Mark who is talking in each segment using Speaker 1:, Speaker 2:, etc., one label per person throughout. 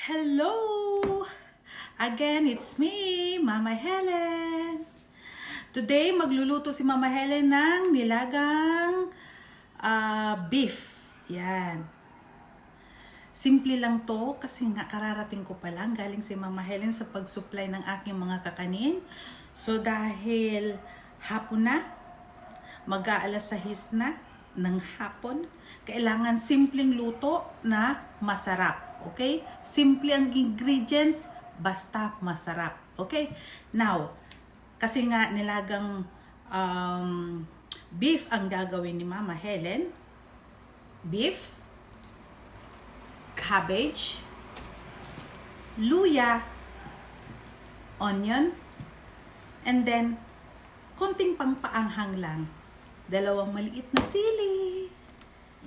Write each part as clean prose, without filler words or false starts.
Speaker 1: Hello! Again, it's me, Mama Helen. Today, magluluto si Mama Helen ng nilagang beef. Yan. Simple lang to kasi nga kararating ko pa lang galing si Mama Helen sa pag-supply ng aking mga kakanin. So dahil hapon na, mag-aalas 6 na ng hapon, kailangan simpleng luto na masarap. Okay? Simple ang ingredients, basta masarap. Okay? Now, kasi nga nilagang beef ang gagawin ni Mama Helen. Beef, cabbage, luya, onion, and then konting pangpaanghang lang. 2 maliit na sili.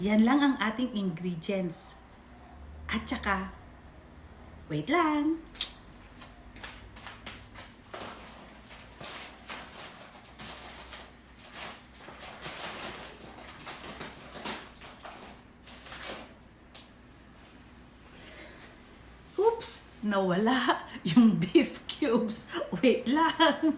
Speaker 1: Yan lang ang ating ingredients. At saka, wait lang. Oops! Nawala yung beef cubes. Wait lang.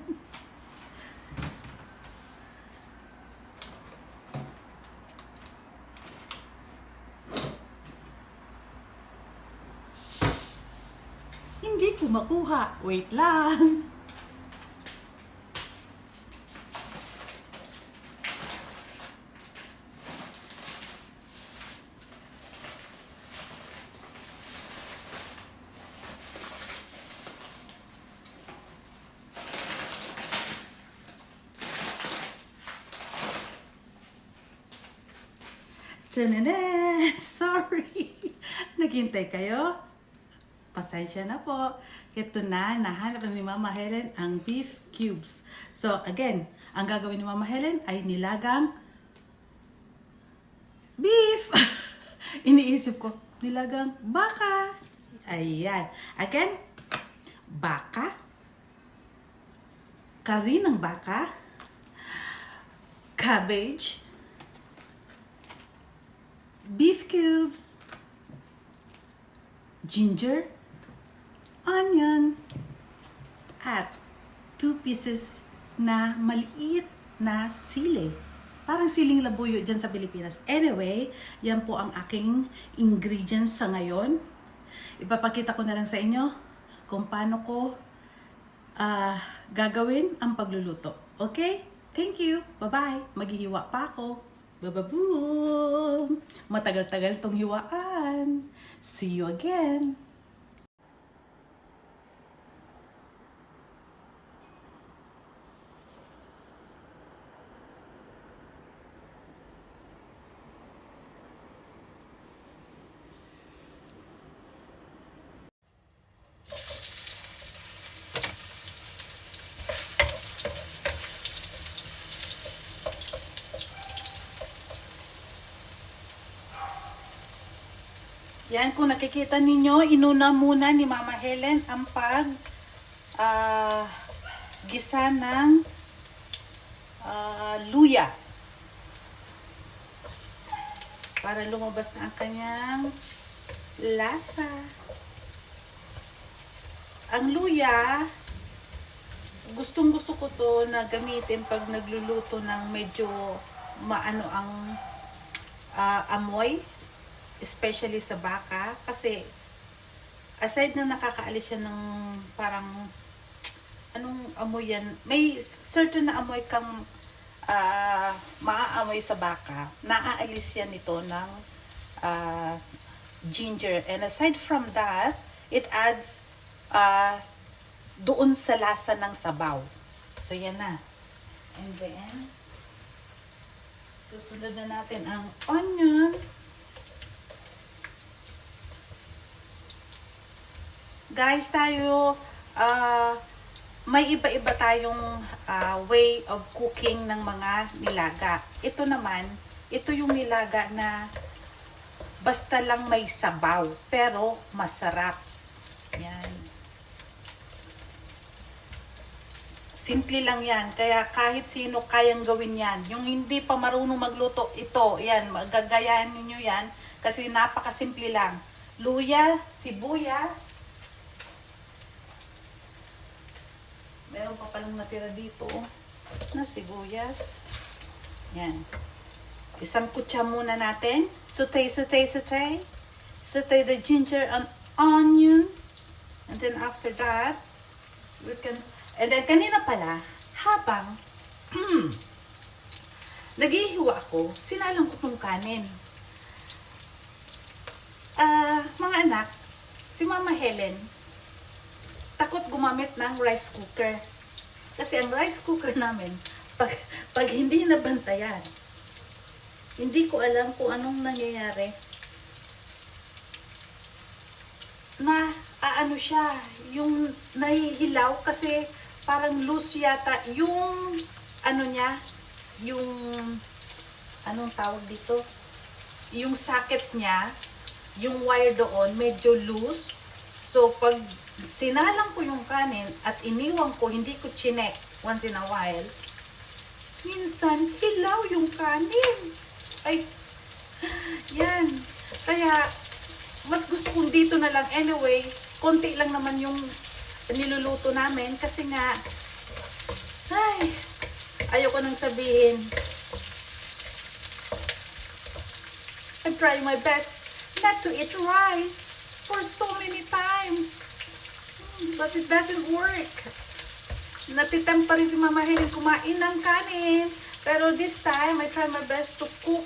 Speaker 1: Hindi ko makuha. Wait lang. Tadada! Sorry! Naghintay kayo? Pasensya na po. Ito na, nahanap ni Mama Helen ang beef cubes. So, again, ang gagawin ni Mama Helen ay nilagang beef. Iniisip ko, nilagang baka. Ayan. Again, baka. Kari ng baka. Cabbage. Beef cubes. Ginger. Onion, at 2 pieces na maliit na sili. Parang siling labuyo dyan sa Pilipinas. Anyway, yan po ang aking ingredients sa ngayon. Ipapakita ko na lang sa inyo kung paano ko gagawin ang pagluluto. Okay? Thank you. Bye-bye. Maghihiwa pa ako. Bababoom! Matagal-tagal tong hiwaan. See you again. Yan, kung nakikita ninyo, inuna muna ni Mama Helen ang gisa ng luya. Para lumabas na ang kanyang lasa. Ang luya, gustong-gusto ko to na gamitin pag nagluluto ng medyo maano ang amoy. Especially sa baka, kasi aside na nakakaalis siya ng parang anong amoy yan, may certain na amoy kang maaamoy sa baka, naaalis yan ito ng ginger, and aside from that, it adds doon sa lasa ng sabaw. So yan na. And then susunod na natin ang onion. Guys, tayo, may iba-iba tayong way of cooking ng mga nilaga. Ito naman, ito yung nilaga na basta lang may sabaw, pero masarap. Yan. Simple lang yan, kaya kahit sino kayang gawin yan. Yung hindi pa marunong magluto, ito, yan, magagayahan ninyo yan, kasi napakasimple lang. luya, sibuyas. Meron pa palang natira dito na sibuyas. Yan. Isang kutsa muna natin. Saute, saute, saute. Saute the ginger and onion. And then after that, we can... And then kanina pala, habang naghihiwa ako, sinalang ko tong kanin. Mga anak, si Mama Helen, takot gumamit ng rice cooker. Kasi ang rice cooker namin, pag hindi nabantayan, hindi ko alam kung anong nangyayari. Na, ano siya, yung nahihilaw kasi parang loose yata yung, ano niya, yung, anong tawag dito? Yung socket niya, yung wire doon, medyo loose. So, pag sinalang ko yung kanin at iniwan ko, hindi ko chinek once in a while, minsan, hilaw yung kanin. Ay, yan. Kaya, mas gusto kong dito na lang. Anyway, konti lang naman yung niluluto namin kasi nga, ay, ayoko nang sabihin. I'm trying my best not to eat rice for so many times. But it doesn't work. Natitempt pa rin si Mama Helen kumain ng kanin. Pero this time, I try my best to cook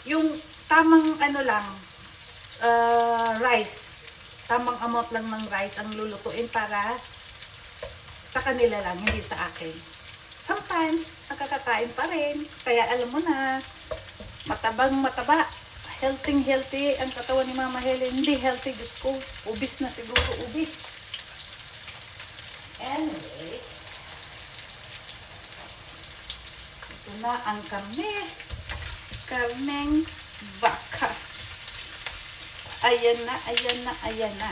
Speaker 1: yung tamang ano lang, rice. Tamang amount lang ng rice ang lulutuin para sa kanila lang, hindi sa akin. Sometimes, nakakakain pa rin. Kaya alam mo na, matabang mataba. Healthy ang katawan ni Mama Helen. Hindi healthy, Diyos ko. Ubis na siguro, ubis. Anyway, ito na ang karne. Karneng baka. Ayan na, ayan na, ayan na.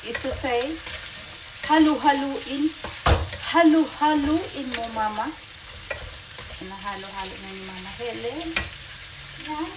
Speaker 1: Isutay. Halu-haluin. Halu-haluin mo, Mama. Nahalo-halo na ni Mama Helen. Yan.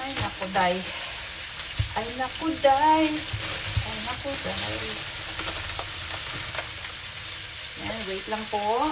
Speaker 1: Ay, naku, day. Ay, naku, day. Ay, naku, day. Yan, wait lang po.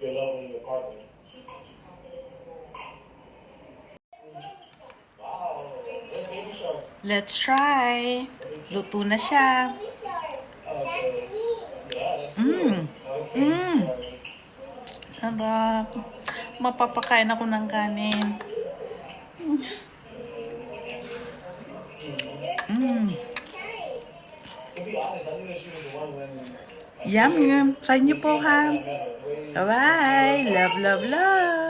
Speaker 2: Your love and your partner. Wow, that's baby shark.
Speaker 1: Let's try. Luto na siya.
Speaker 2: Okay. Yeah, that's cool. Okay.
Speaker 1: Sarap. Mapapakain ako ng kanin.
Speaker 2: To be honest, I knew that she was the one when
Speaker 1: Yum, yum. Try niyo po, ha. Bye-bye. Love, love, love.